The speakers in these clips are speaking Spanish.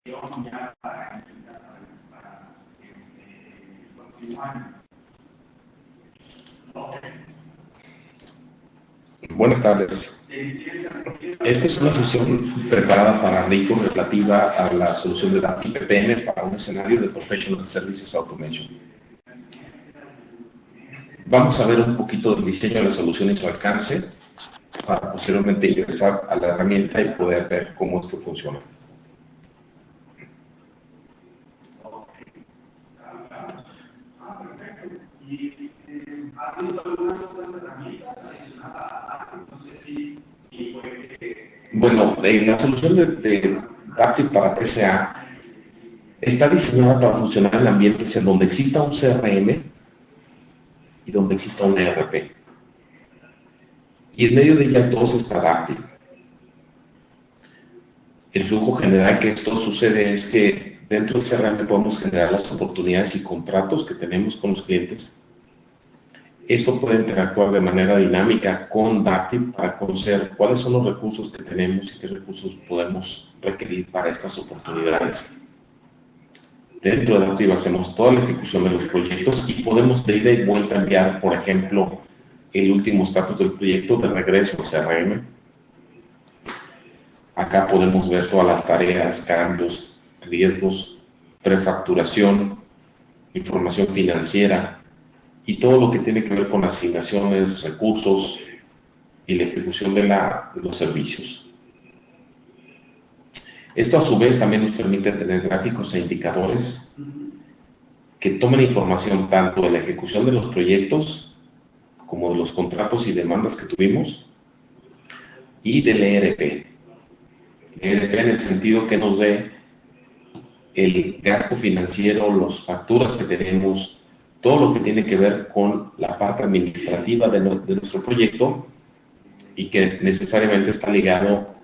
Buenas tardes. Esta es una sesión preparada para Rico relativa a la solución de Daptiv PPM para un escenario de Professional Services Automation. Vamos a ver un poquito del diseño de la solución y su alcance para posteriormente ingresar a la herramienta y poder ver cómo esto funciona. Bueno, la solución de Daptiv para PCA está diseñada para funcionar en ambientes en donde exista un CRM y donde exista un ERP. Y en medio de ellas dos está Daptiv. El flujo general que esto sucede es que dentro del CRM podemos generar las oportunidades y contratos que tenemos con los clientes. Esto puede interactuar de manera dinámica con Daptiv para conocer cuáles son los recursos que tenemos y qué recursos podemos requerir para estas oportunidades. Dentro de Daptiv hacemos toda la ejecución de los proyectos y podemos de ida y vuelta enviar, por ejemplo, el último estatus del proyecto de regreso al CRM. Acá podemos ver todas las tareas, cambios, riesgos, prefacturación, información financiera y todo lo que tiene que ver con asignaciones, recursos y la ejecución de los servicios. Esto a su vez también nos permite tener gráficos e indicadores que tomen información tanto de la ejecución de los proyectos como de los contratos y demandas que tuvimos y del ERP. ERP en el sentido que nos dé el gasto financiero, las facturas que tenemos, todo lo que tiene que ver con la parte administrativa de nuestro proyecto y que necesariamente está ligado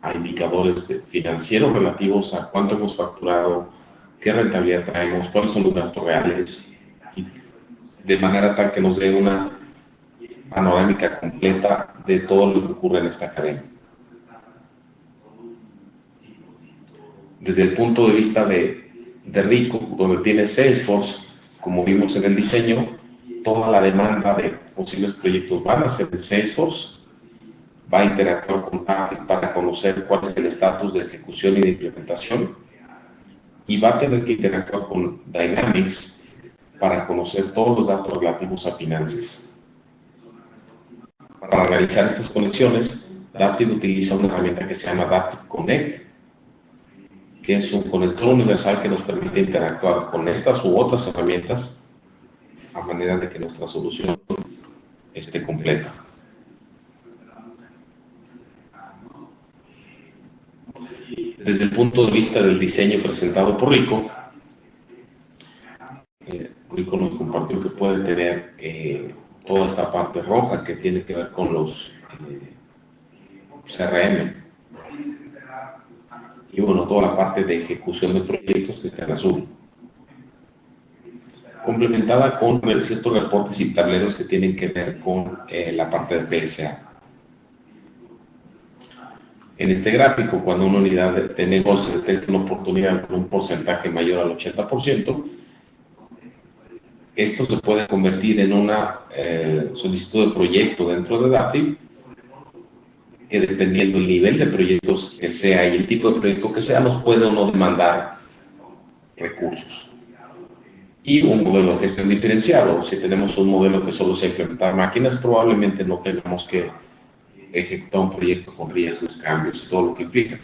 a indicadores financieros relativos a cuánto hemos facturado, qué rentabilidad traemos, cuáles son los gastos reales, y de manera tal que nos dé una panorámica completa de todo lo que ocurre en esta cadena. Desde el punto de vista de Rico, donde tiene Salesforce, como vimos en el diseño, toda la demanda de posibles proyectos van a ser en Salesforce, va a interactuar con Daptiv para conocer cuál es el estatus de ejecución y de implementación, y va a tener que interactuar con Dynamics para conocer todos los datos relativos a finanzas. Para realizar estas conexiones, Daptiv utiliza una herramienta que se llama Daptiv Connect, que es un conector universal que nos permite interactuar con estas u otras herramientas a manera de que nuestra solución esté completa. Desde el punto de vista del diseño presentado por Rico, Rico nos compartió que puede tener toda esta parte roja que tiene que ver con los CRM. Y bueno, toda la parte de ejecución de proyectos que está en azul, complementada con ciertos reportes y tableros que tienen que ver con la parte de PSA. En este gráfico, cuando una unidad de negocio detecta una oportunidad con un porcentaje mayor al 80%, esto se puede convertir en una solicitud de proyecto dentro de Daptiv, que dependiendo del nivel de proyectos que sea y el tipo de proyecto que sea, nos puede o no demandar recursos. Y un modelo de gestión diferenciado. Si tenemos un modelo que solo sea implementar máquinas, probablemente no tengamos que ejecutar un proyecto con riesgos, cambios y todo lo que implica.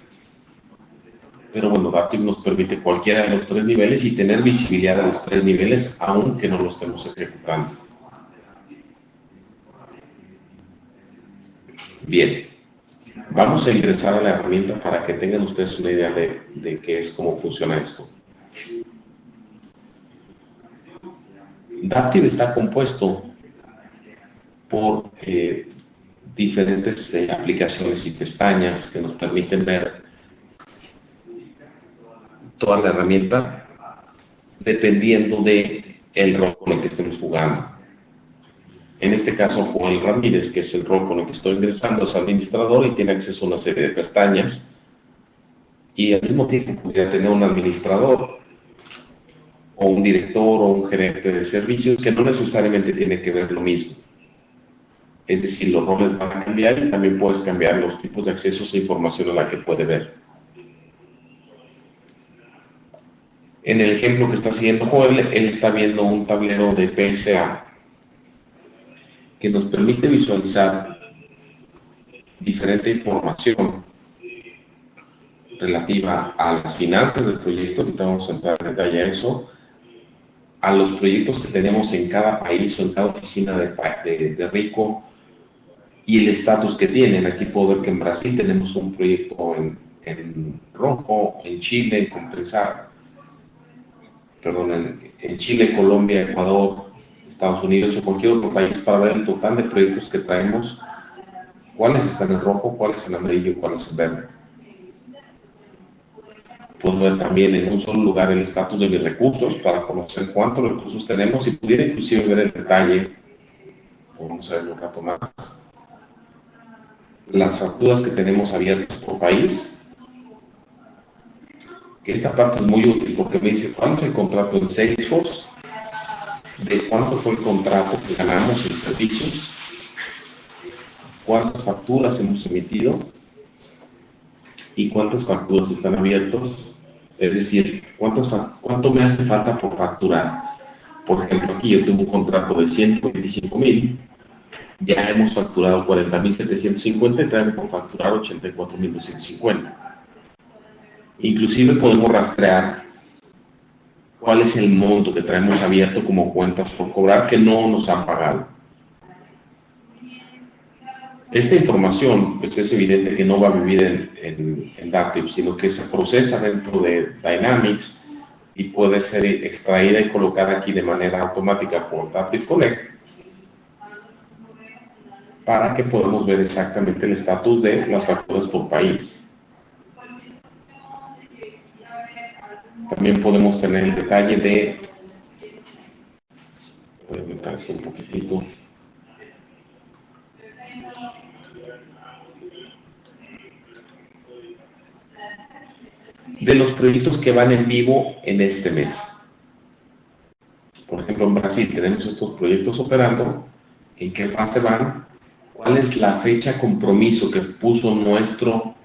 Pero bueno, Daptiv nos permite cualquiera de los tres niveles y tener visibilidad de los tres niveles, aunque no lo estemos ejecutando. Bien. Vamos a ingresar a la herramienta para que tengan ustedes una idea de qué es, cómo funciona esto. Daptiv está compuesto por diferentes aplicaciones y pestañas que nos permiten ver toda la herramienta dependiendo del rol con el que estemos jugando. En este caso, Joel Ramírez, que es el rol con el que estoy ingresando, es administrador y tiene acceso a una serie de pestañas y al mismo tiempo podría tener un administrador o un director o un gerente de servicios que no necesariamente tiene que ver lo mismo. Es decir, los roles van a cambiar y también puedes cambiar los tipos de accesos e información a la que puede ver. En el ejemplo que está siguiendo Joel, él está viendo un tablero de PSA que nos permite visualizar diferente información relativa a las finanzas del proyecto, ahorita vamos a entrar en detalle a eso, a los proyectos que tenemos en cada país o en cada oficina de RICO y el estatus que tienen. Aquí puedo ver que en Brasil tenemos un proyecto en rojo, en Chile, en Chile, Colombia, Ecuador, Estados Unidos o cualquier otro país, para ver el total de proyectos que traemos, cuáles están en rojo, cuáles en amarillo y cuáles en verde. Puedo ver también en un solo lugar el estatus de mis recursos para conocer cuántos recursos tenemos y pudiera inclusive ver el detalle, vamos a ver un rato más, las facturas que tenemos abiertas por país. Esta parte es muy útil porque me dice cuánto es el contrato en Salesforce, de cuánto fue el contrato que ganamos en servicios, cuántas facturas hemos emitido y cuántas facturas están abiertas, es decir, cuánto me hace falta por facturar. Por ejemplo, aquí yo tengo un contrato de 125,000, ya hemos facturado 40,750 y tenemos por facturar 84,250. Inclusive podemos rastrear cuál es el monto que traemos abierto como cuentas por cobrar que no nos han pagado. Esta información pues, es evidente que no va a vivir en Dativ, sino que se procesa dentro de Dynamics y puede ser extraída y colocada aquí de manera automática por Dativ Connect para que podamos ver exactamente el estatus de las facturas por país. También podemos tener el detalle voy a aumentar así un poquitito. De los proyectos que van en vivo en este mes. Por ejemplo, en Brasil tenemos estos proyectos operando. ¿En qué fase van? ¿Cuál es la fecha compromiso que puso nuestro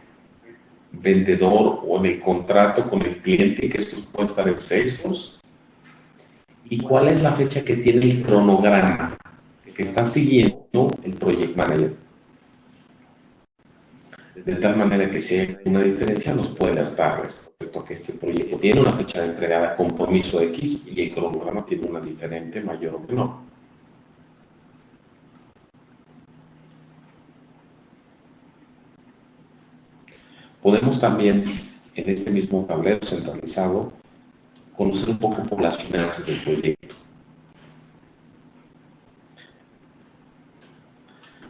vendedor o en el contrato con el cliente que esto puede estar en Salesforce? ¿Y cuál es la fecha que tiene el cronograma que está siguiendo el Project Manager? De tal manera que si hay una diferencia nos puede dar respecto a que este proyecto tiene una fecha de entregada compromiso X y el cronograma tiene una diferente, mayor o menor. Podemos también, en este mismo tablero centralizado, conocer un poco por las finanzas del proyecto.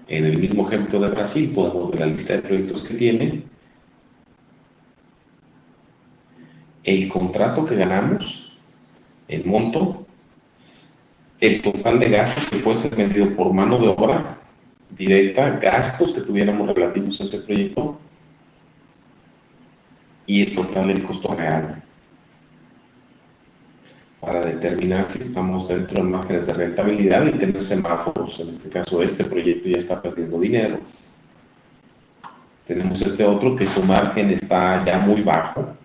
En el mismo ejemplo de Brasil, podemos ver la lista de proyectos que tiene, el contrato que ganamos, el monto, el total de gastos que puede ser medido por mano de obra directa, gastos que tuviéramos relativos a este proyecto, y el total del costo real, para determinar si estamos dentro de márgenes de rentabilidad y tener semáforos. En este caso, este proyecto ya está perdiendo dinero. Tenemos este otro que su margen está ya muy bajo.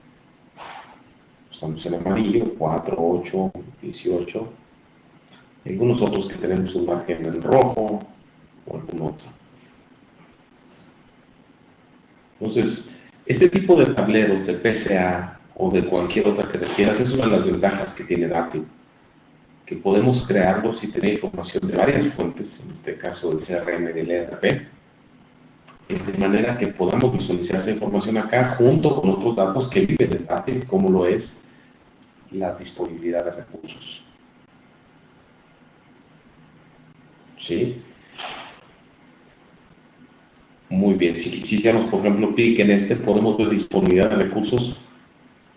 Estamos en amarillo, 4, 8, 18. Algunos otros que tenemos un margen en rojo o algún otro. Entonces, este tipo de tableros de PSA o de cualquier otra que refieras es una de las ventajas que tiene Dativ, que podemos crearlos y tener información de varias fuentes, en este caso del CRM y del ERP, de manera que podamos visualizar esa información acá junto con otros datos que viven en Dativ, como lo es la disponibilidad de recursos. ¿Sí? Muy bien, si hiciéramos por ejemplo clic en este, podemos ver disponibilidad de recursos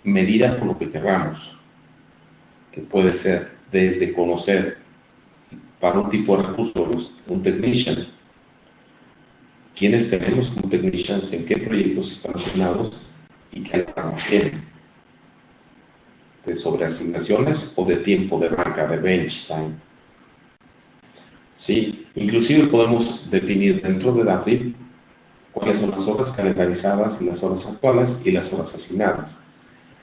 medidas por lo que queramos, que puede ser desde conocer para un tipo de recursos un technician, quiénes tenemos como technicians, en qué proyectos están asignados y qué hacemos. requieren de sobreasignaciones o de tiempo de banca, de bench time. ¿Sí? Inclusive podemos definir dentro de DATIV cuáles son las horas calendarizadas y las horas actuales y las horas asignadas.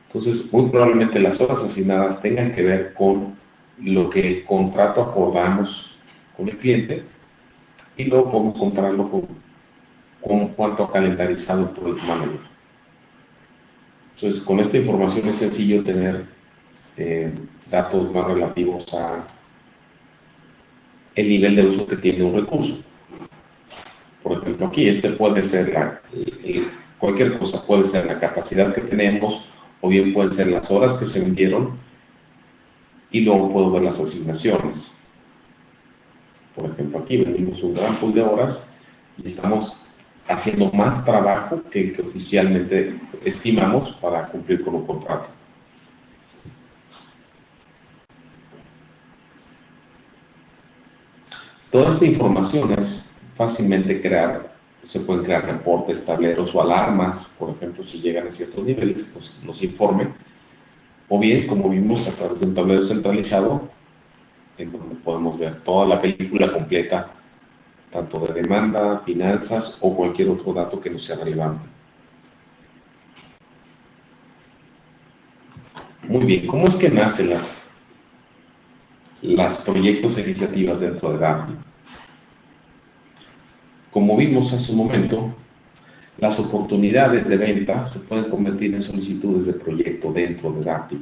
Entonces, muy probablemente las horas asignadas tengan que ver con lo que el contrato acordamos con el cliente y luego podemos compararlo con cuánto ha calendarizado el Product Manager. Entonces, con esta información es sencillo tener datos más relativos a el nivel de uso que tiene un recurso. Por ejemplo, aquí puede ser cualquier cosa, puede ser la capacidad que tenemos, o bien pueden ser las horas que se vendieron, y luego puedo ver las asignaciones. Por ejemplo, aquí vendimos un gran pool de horas y estamos haciendo más trabajo que el que oficialmente estimamos para cumplir con un contrato. Toda esta información es fácilmente se pueden crear reportes, tableros o alarmas, por ejemplo, si llegan a ciertos niveles, pues nos informen, o bien, como vimos, a través de un tablero centralizado, en donde podemos ver toda la película completa, tanto de demanda, finanzas o cualquier otro dato que nos sea relevante. Muy bien, ¿cómo es que nacen las proyectos e iniciativas dentro de DATIV? Como vimos hace un momento, las oportunidades de venta se pueden convertir en solicitudes de proyecto dentro de DATIV.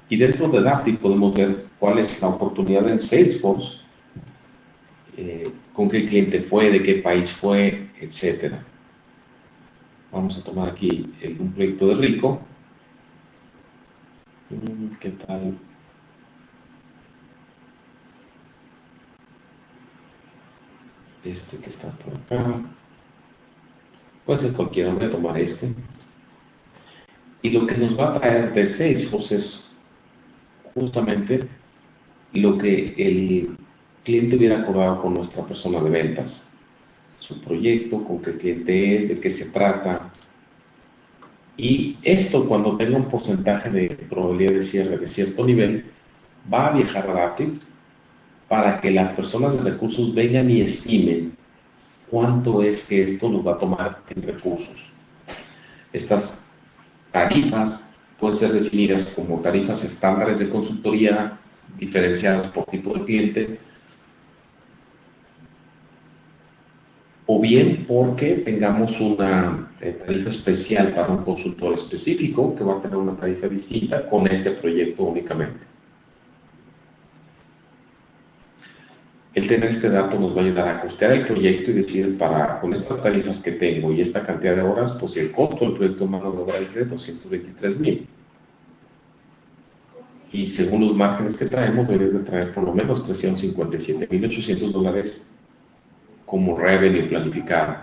Y dentro de DATIV podemos ver cuál es la oportunidad en Salesforce, con qué cliente fue, de qué país fue, etc. Vamos a tomar aquí un proyecto de Rico. ¿Qué tal? Este que está por acá. Puede ser cualquiera, voy a tomar este. Y lo que nos va a traer de Salesforce es justamente lo que el cliente hubiera acordado con nuestra persona de ventas. Su proyecto, con qué cliente es, de qué se trata. Y esto, cuando tenga un porcentaje de probabilidad de cierre de cierto nivel, va a viajar a DATIV para que las personas de recursos vengan y estimen cuánto es que esto nos va a tomar en recursos. Estas tarifas pueden ser definidas como tarifas estándares de consultoría, diferenciadas por tipo de cliente, o bien porque tengamos una tarifa especial para un consultor específico que va a tener una tarifa distinta con este proyecto únicamente. El tener este dato nos va a ayudar a costear el proyecto y decir, con estas tarifas que tengo y esta cantidad de horas, pues el costo del proyecto mano de obra es de 223,000. Y según los márgenes que traemos, debes de traer por lo menos $357,800 como revenue planificado.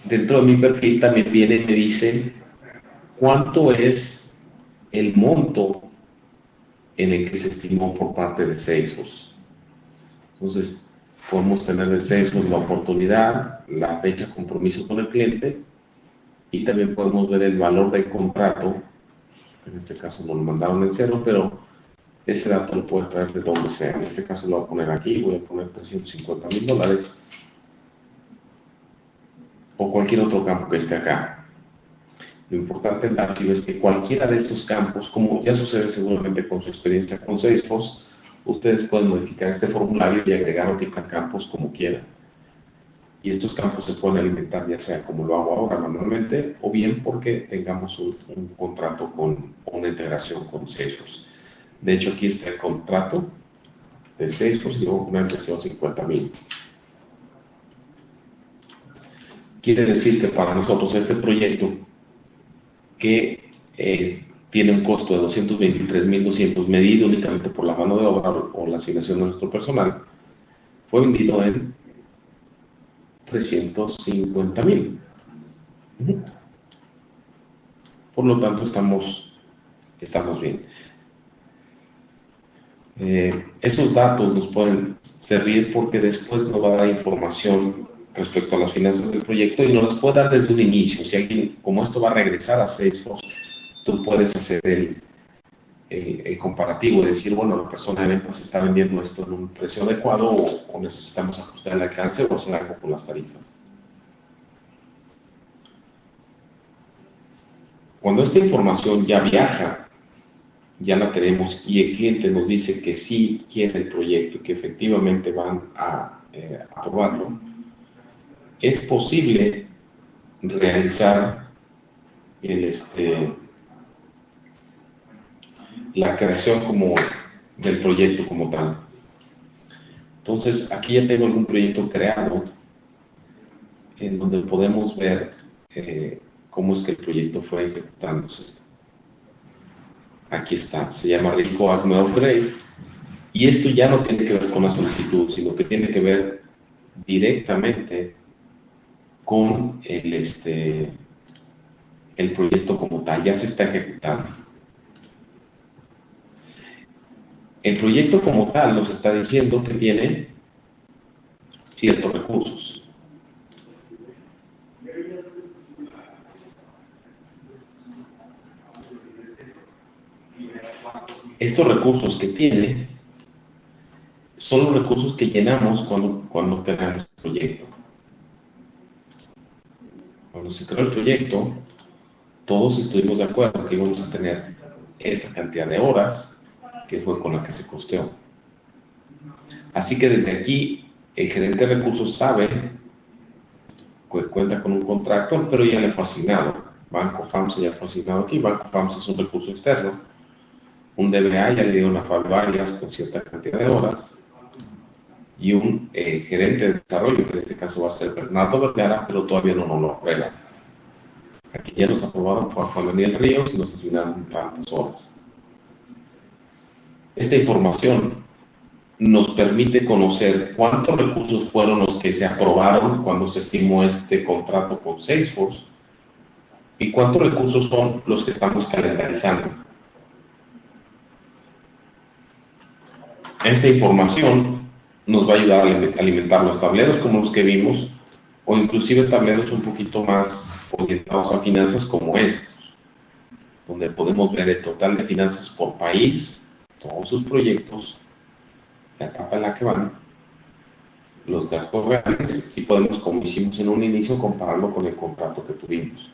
Dentro de mi perfil también viene y me dice cuánto es el monto en el que se estimó por parte de Salesforce. Entonces, podemos tener de Salesforce la oportunidad, la fecha de compromiso con el cliente, y también podemos ver el valor del contrato. En este caso nos lo mandaron en cero, pero ese dato lo puede traer de donde sea. En este caso lo voy a poner aquí, voy a poner $350,000, o cualquier otro campo que esté acá. Lo importante en DATIV es que cualquiera de estos campos, como ya sucede seguramente con su experiencia con Salesforce, ustedes pueden modificar este formulario y agregar o quitar campos como quieran. Y estos campos se pueden alimentar ya sea como lo hago ahora manualmente, o bien porque tengamos un contrato con una integración con Salesforce. De hecho, aquí está el contrato de Salesforce y luego poner 350,000. Quiere decir que para nosotros este proyecto, que tiene un costo de 223,200 medido únicamente por la mano de obra o la asignación de nuestro personal, fue vendido en 350,000. Por lo tanto, estamos bien. Esos datos nos pueden servir porque después nos va a dar información respecto a las finanzas del proyecto y nos las puede dar desde un inicio. Si alguien, como esto va a regresar a Salesforce, tú puedes hacer el comparativo y decir, bueno, la persona de ventas está vendiendo esto en un precio adecuado o necesitamos ajustar el alcance o hacer algo con las tarifas. Cuando esta información ya viaja, ya la tenemos y el cliente nos dice que sí quiere el proyecto y que efectivamente van a aprobarlo, es posible realizar la creación del proyecto como tal. Entonces, aquí ya tengo algún proyecto creado en donde podemos ver cómo es que el proyecto fue ejecutándose. Aquí está, se llama Rico Hazme Upgrade, y esto ya no tiene que ver con la solicitud, sino que tiene que ver directamente con el proyecto como tal, ya se está ejecutando. El proyecto como tal nos está diciendo que tiene ciertos recursos. Estos recursos que tiene son los recursos que llenamos cuando creamos el proyecto. Cuando se creó el proyecto, todos estuvimos de acuerdo que íbamos a tener esa cantidad de horas, que fue con la que se costeó. Así que desde aquí, el gerente de recursos sabe que cuenta con un contrato, pero ya le fue asignado. Banco FAMSA ya fue asignado aquí. Banco FAMSA es un recurso externo. Un DBA ya le dio una varias con cierta cantidad de horas. Y un gerente de desarrollo, que en este caso va a ser Bernardo Vergara, pero todavía no nos lo aprueba. Aquí ya nos aprobaron por Juan Daniel Ríos y nos asignaron tantas horas. Esta información nos permite conocer cuántos recursos fueron los que se aprobaron cuando se firmó este contrato con Salesforce y cuántos recursos son los que estamos calendarizando. Esta información nos va a ayudar a alimentar los tableros como los que vimos, o inclusive tableros un poquito más orientados a finanzas como estos, donde podemos ver el total de finanzas por país, todos sus proyectos, la etapa en la que van, los gastos reales, y podemos, como hicimos en un inicio, compararlo con el contrato que tuvimos.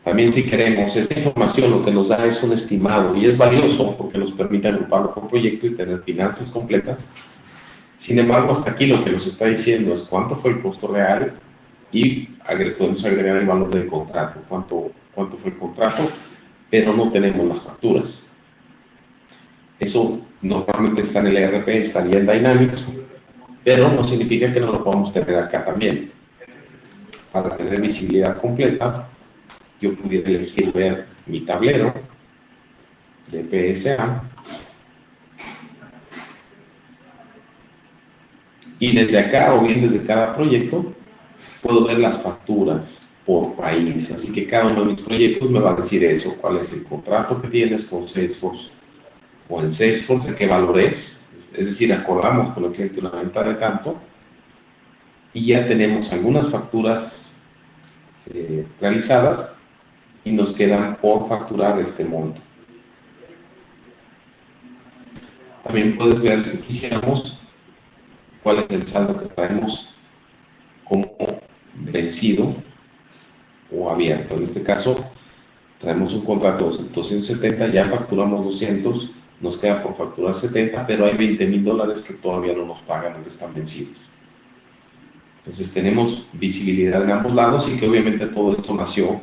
También, si queremos, esta información lo que nos da es un estimado, y es valioso porque nos permite agruparlo por proyecto y tener finanzas completas. Sin embargo, hasta aquí lo que nos está diciendo es cuánto fue el costo real y podemos agregar el valor del contrato, cuánto fue el contrato, pero no tenemos las facturas. Eso normalmente está en el ERP, estaría en Dynamics, pero no significa que no lo podamos tener acá también. Para tener visibilidad completa, yo pudiera elegir ver mi tablero de PSA y desde acá o bien desde cada proyecto puedo ver las facturas por país. Así que cada uno de mis proyectos me va a decir eso, cuál es el contrato que tienes con Salesforce o en Salesforce, de qué valor es decir, acordamos con el cliente una venta de tanto y ya tenemos algunas facturas realizadas y nos quedan por facturar este monto. También puedes ver, si quisiéramos, cuál es el saldo que traemos como vencido o abierto. En este caso, traemos un contrato de 270, ya facturamos 200, nos queda por facturar 70, pero hay $20,000 que todavía no nos pagan, no están vencidos. Entonces tenemos visibilidad en ambos lados y que obviamente todo esto nació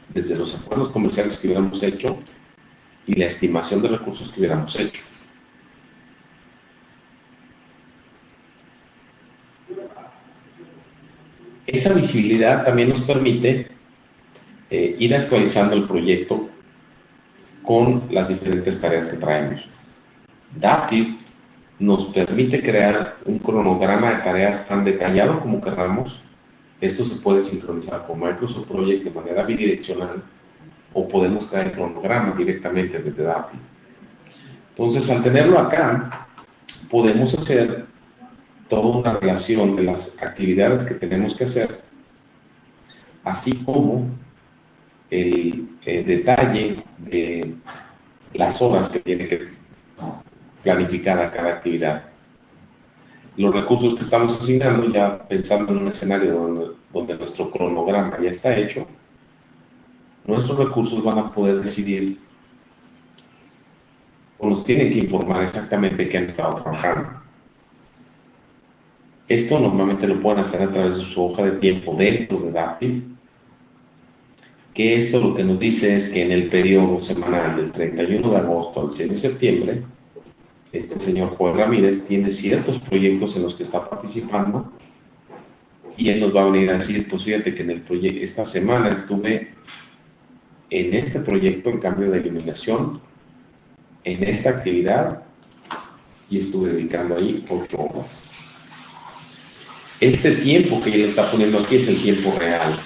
desde los acuerdos comerciales que hubiéramos hecho y la estimación de recursos que hubiéramos hecho. Esa visibilidad también nos permite ir actualizando el proyecto con las diferentes tareas que traemos. Dativ nos permite crear un cronograma de tareas tan detallado como queramos. Esto se puede sincronizar con Microsoft Project de manera bidireccional o podemos crear el cronograma directamente desde Dativ. Entonces, al tenerlo acá, podemos hacer toda una relación de las actividades que tenemos que hacer, así como el detalle de las horas que tiene que planificar a cada actividad. Los recursos que estamos asignando, ya pensando en un escenario donde nuestro cronograma ya está hecho, nuestros recursos van a poder decidir o nos tienen que informar exactamente qué han estado trabajando. Esto normalmente lo pueden hacer a través de su hoja de tiempo dentro de Daptif, que esto lo que nos dice es que en el periodo semanal del 31 de agosto al 6 de septiembre, este señor Juan Ramírez tiene ciertos proyectos en los que está participando y él nos va a venir a decir, pues fíjate que en el proyecto, esta semana estuve en este proyecto en cambio de iluminación, en esta actividad, y estuve dedicando ahí 8 horas. Este tiempo que él está poniendo aquí es el tiempo real.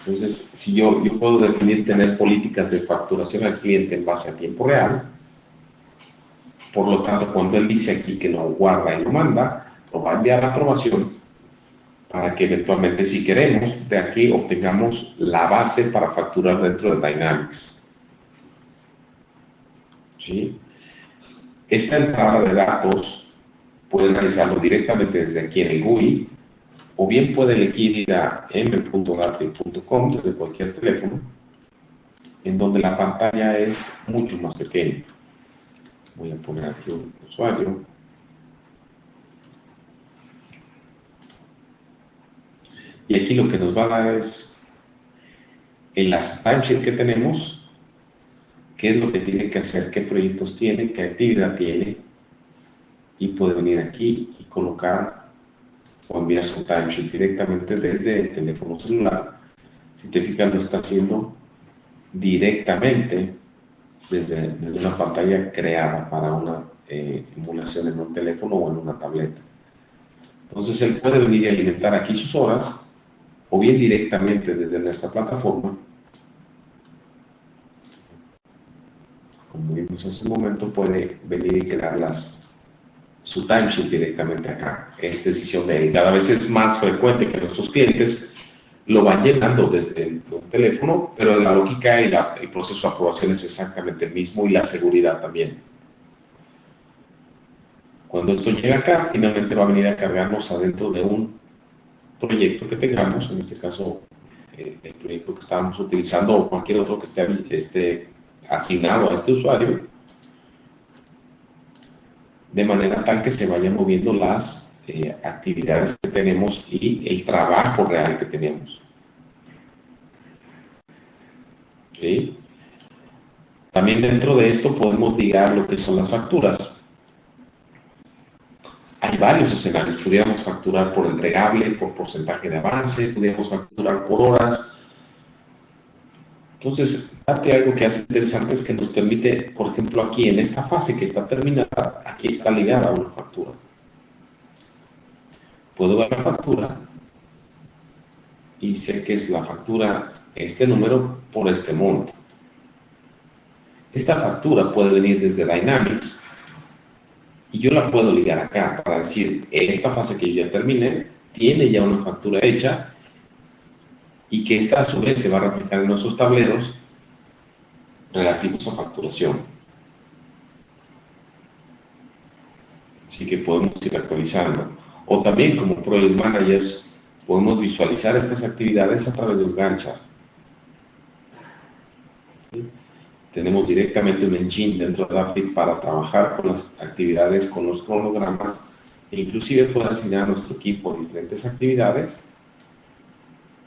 Entonces, si yo puedo definir tener políticas de facturación al cliente en base a tiempo real, por lo tanto, cuando él dice aquí que lo guarda y lo manda, lo va a enviar a aprobación para que eventualmente, si queremos, de aquí obtengamos la base para facturar dentro de Dynamics. ¿Sí? Esta entrada de datos puede realizarlo directamente desde aquí en el GUI, o bien puede elegir ir a m.daptif.com desde cualquier teléfono, en donde la pantalla es mucho más pequeña. Voy a poner aquí un usuario. Y aquí lo que nos va a dar es, en las timesheets que tenemos, qué es lo que tiene que hacer, qué proyectos tiene, qué actividad tiene, y puede venir aquí y colocar o enviar su timesheet directamente desde el teléfono celular. Si te fijas, lo está haciendo directamente desde una pantalla creada para una emulación en un teléfono o en una tableta. Entonces él puede venir y alimentar aquí sus horas, o bien directamente desde nuestra plataforma, como vimos hace un momento, puede venir y crear su timesheet directamente acá. Es decisión de él. Cada vez es más frecuente que nuestros clientes lo van llenando desde el teléfono, pero la lógica y el proceso de aprobación es exactamente el mismo, y la seguridad también. Cuando esto llega acá, finalmente va a venir a cargarnos adentro de un proyecto que tengamos, en este caso el proyecto que estábamos utilizando o cualquier otro que esté asignado a este usuario, de manera tal que se vayan moviendo las actividades que tenemos y el trabajo real que tenemos. ¿Sí? También dentro de esto podemos ligar lo que son las facturas. Hay varios escenarios. Pudiéramos facturar por entregable, por porcentaje de avance, pudiéramos facturar por horas. Entonces, parte algo que hace interesante es que nos permite, por ejemplo, aquí en esta fase que está terminada, aquí está ligada a una factura. Puedo ver la factura y sé que es la factura, este número por este monto. Esta factura puede venir desde Dynamics y yo la puedo ligar acá para decir, en esta fase que yo ya terminé, tiene ya una factura hecha, y que esta a su vez se va a reflejar en nuestros tableros relativos a facturación. Así que podemos ir actualizando. O también como Project Managers podemos visualizar estas actividades a través de un Gantt chart. ¿Sí? Tenemos directamente un engine dentro de Daptif para trabajar con las actividades, con los cronogramas, e inclusive poder asignar a nuestro equipo diferentes actividades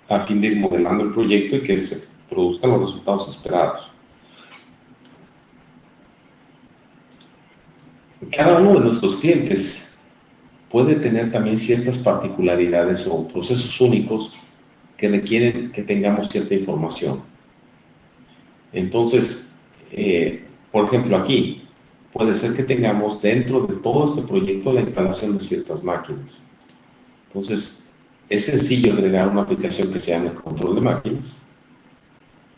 a fin de ir modelando el proyecto y que se produzcan los resultados esperados. Cada uno de nuestros clientes puede tener también ciertas particularidades o procesos únicos que requieren que tengamos cierta información. Entonces, por ejemplo, aquí puede ser que tengamos dentro de todo este proyecto la instalación de ciertas máquinas. Entonces, es sencillo agregar una aplicación que se llame control de máquinas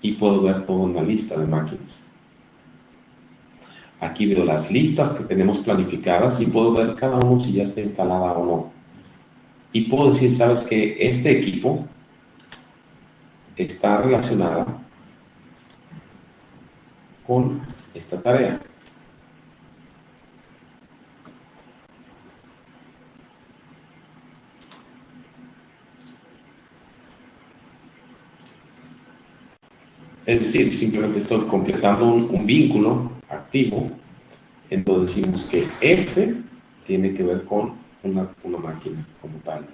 y puedo ver toda una lista de máquinas. Aquí veo las listas que tenemos planificadas y puedo ver cada uno si ya está instalada o no. Y puedo decir, sabes que este equipo está relacionada con esta tarea. Es decir, simplemente estoy completando un vínculo activo, entonces decimos que este tiene que ver con una máquina como tal.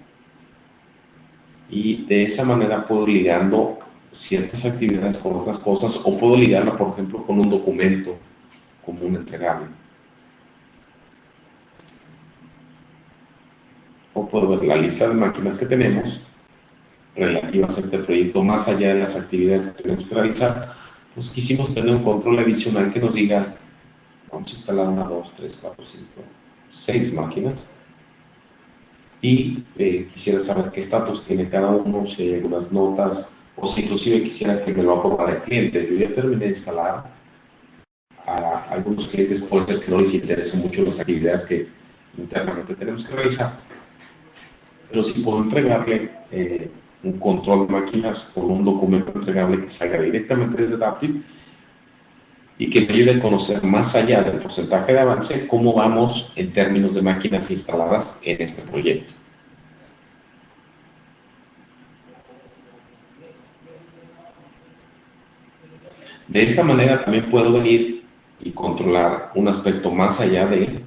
Y de esa manera puedo ir ligando ciertas actividades con otras cosas, o puedo ligarla, por ejemplo, con un documento como un entregable. O puedo ver la lista de máquinas que tenemos relativas a este proyecto, más allá de las actividades que tenemos que realizar. Pues quisimos tener un control adicional que nos diga, vamos a instalar 1, 2, 3, 4, 5, 6 máquinas, y quisiera saber qué estatus tiene cada uno, si hay algunas notas, o si inclusive quisiera que me lo aprobara el cliente. Yo ya terminé de instalar. A algunos clientes puede ser que no les interese mucho las actividades que internamente tenemos que realizar, pero si puedo entregarle un control de máquinas con un documento entregable que salga directamente desde Adaptive y que me ayude a conocer más allá del porcentaje de avance cómo vamos en términos de máquinas instaladas en este proyecto. De esta manera también puedo venir y controlar un aspecto más allá de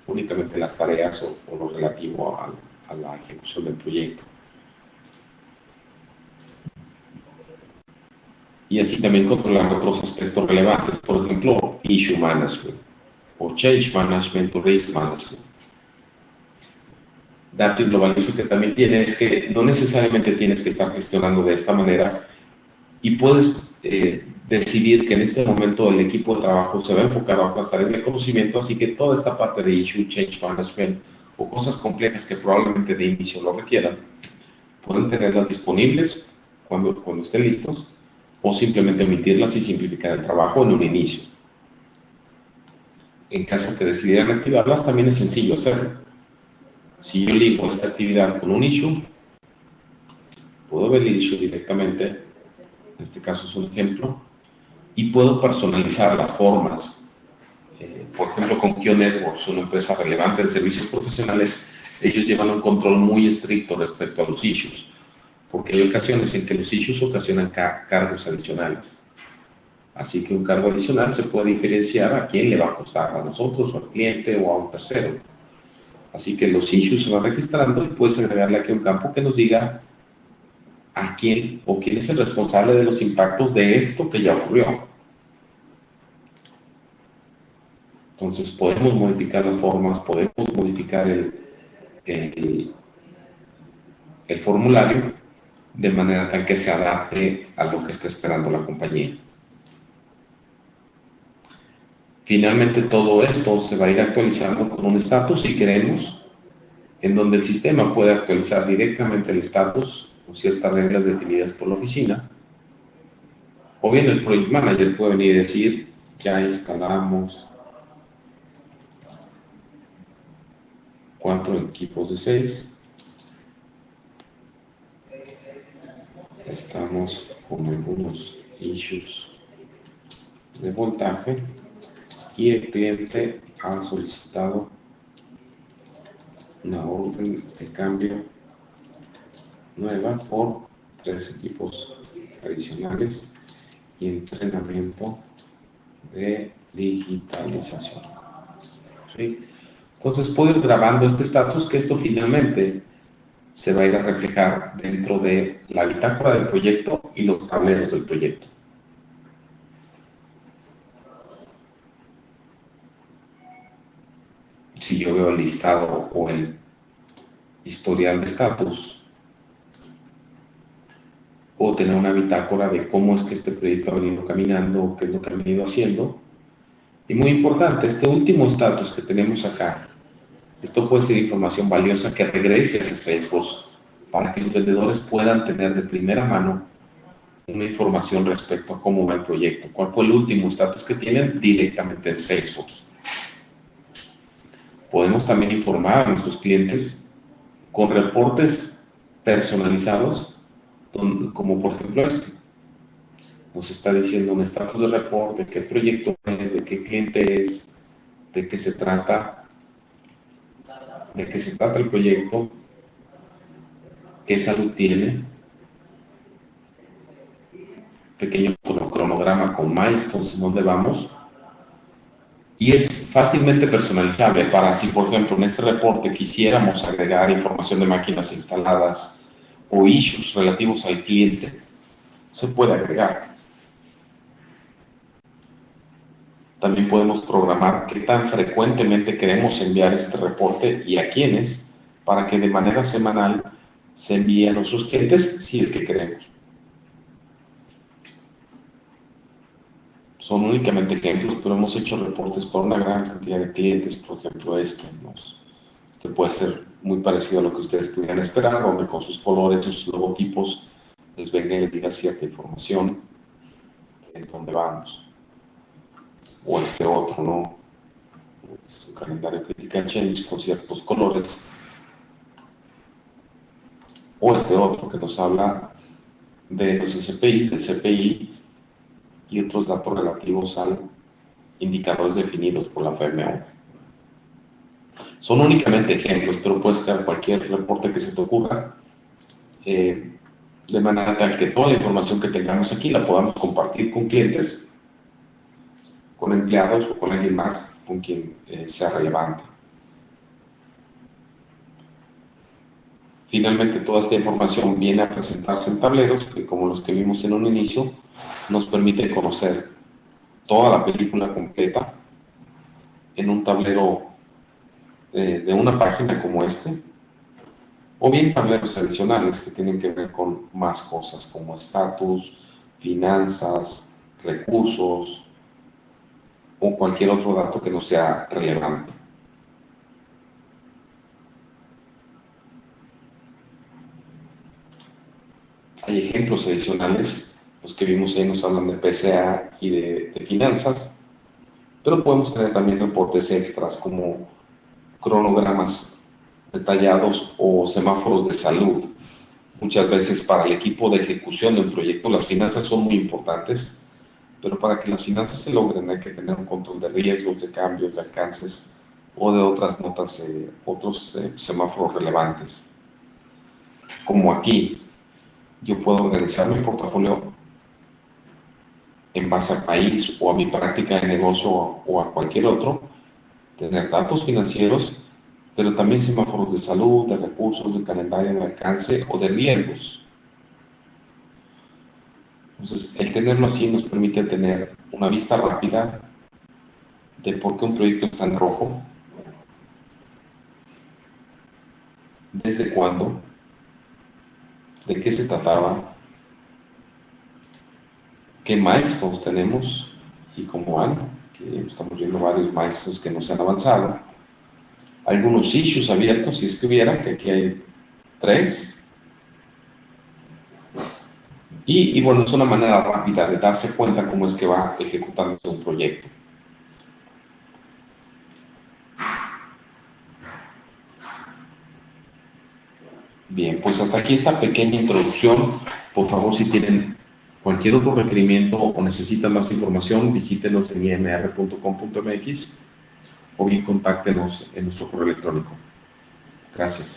únicamente las tareas o lo relativo a la ejecución del proyecto. Y así también controlar otros aspectos relevantes, por ejemplo, Issue Management, o Change Management, o Risk Management. Adaptive lo valioso que también tiene es que no necesariamente tienes que estar gestionando de esta manera y puedes decidir que en este momento el equipo de trabajo se va a enfocar a otras tareas de conocimiento, así que toda esta parte de Issue, Change Management o cosas complejas que probablemente de inicio lo requieran, pueden tenerlas disponibles cuando estén listos, o simplemente omitirlas y simplificar el trabajo en un inicio. En caso que decidieran activarlas, también es sencillo hacerlo. Si yo ligo esta actividad con un issue, puedo ver el issue directamente, en este caso es un ejemplo, y puedo personalizar las formas. Por ejemplo, con Kio Networks, una empresa relevante de servicios profesionales, ellos llevan un control muy estricto respecto a los issues, porque hay ocasiones en que los issues ocasionan cargos adicionales. Así que un cargo adicional se puede diferenciar a quién le va a costar, a nosotros, o al cliente, o a un tercero. Así que los issues se van registrando y puedes agregarle aquí un campo que nos diga a quién o quién es el responsable de los impactos de esto que ya ocurrió. Entonces podemos modificar las formas, podemos modificar el formulario de manera tal que se adapte a lo que está esperando la compañía. Finalmente todo esto se va a ir actualizando con un estatus, si queremos, en donde el sistema puede actualizar directamente el estatus con ciertas reglas definidas por la oficina, o bien el Project Manager puede venir y decir, ya instalamos 4 equipos de 6, estamos con algunos issues de voltaje y el cliente ha solicitado una orden de cambio nueva por 3 equipos adicionales y entrenamiento de digitalización. ¿Sí? Entonces puedo ir grabando este estatus, que esto finalmente se va a ir a reflejar dentro de la bitácora del proyecto y los tableros del proyecto. Si yo veo el listado o el historial de estatus, o tener una bitácora de cómo es que este proyecto ha venido caminando, qué es lo que ha venido haciendo. Y muy importante, este último estatus que tenemos acá, esto puede ser información valiosa que regrese a Salesforce para que los vendedores puedan tener de primera mano una información respecto a cómo va el proyecto, cuál fue el último estatus que tienen directamente en Salesforce. Podemos también informar a nuestros clientes con reportes personalizados, como por ejemplo este. Nos está diciendo un estatus de reporte, qué proyecto es, de qué cliente es, de qué se trata el proyecto, qué salud tiene, pequeño cronograma con milestones, en dónde vamos, y es fácilmente personalizable para si, por ejemplo, en este reporte quisiéramos agregar información de máquinas instaladas o issues relativos al cliente, se puede agregar. También podemos programar qué tan frecuentemente queremos enviar este reporte y a quiénes, para que de manera semanal se envíe a nuestros clientes si es que queremos. Son únicamente ejemplos, pero hemos hecho reportes para una gran cantidad de clientes. Por ejemplo, este puede ser muy parecido a lo que ustedes pudieran esperar, donde con sus colores, sus logotipos, les venga y les diga cierta información en dónde vamos. O este otro, ¿no? Es un calendario Critical Change con ciertos colores. O este otro que nos habla de los SPI, del CPI y otros datos relativos a indicadores definidos por la FMO. Son únicamente ejemplos, pero puedes crear cualquier reporte que se te ocurra, de manera tal que toda la información que tengamos aquí la podamos compartir con clientes, con empleados o con alguien más con quien sea relevante. Finalmente, toda esta información viene a presentarse en tableros que, como los que vimos en un inicio, nos permite conocer toda la película completa en un tablero de una página como este, o bien tableros adicionales que tienen que ver con más cosas como estatus, finanzas, recursos o cualquier otro dato que no sea relevante. Hay ejemplos adicionales, los que vimos ahí nos hablan de PCA y de finanzas, pero podemos tener también reportes extras como cronogramas detallados o semáforos de salud. Muchas veces para el equipo de ejecución de un proyecto las finanzas son muy importantes, pero para que las finanzas se logren hay que tener un control de riesgos, de cambios, de alcances o de otras notas, otros semáforos relevantes. Como aquí, yo puedo organizar mi portafolio en base al país o a mi práctica de negocio o a cualquier otro, tener datos financieros, pero también semáforos de salud, de recursos, de calendario, de alcance o de riesgos. Entonces, el tenerlo así nos permite tener una vista rápida de por qué un proyecto está en rojo, desde cuándo, de qué se trataba, qué milestones tenemos y cómo van, que estamos viendo varios milestones que no se han avanzado, algunos issues abiertos, si es que hubiera, que aquí hay 3, y bueno, es una manera rápida de darse cuenta cómo es que va ejecutándose un proyecto. Bien, pues hasta aquí esta pequeña introducción. Por favor, si tienen cualquier otro requerimiento o necesitan más información, visítenos en imr.com.mx o bien contáctenos en nuestro correo electrónico. Gracias.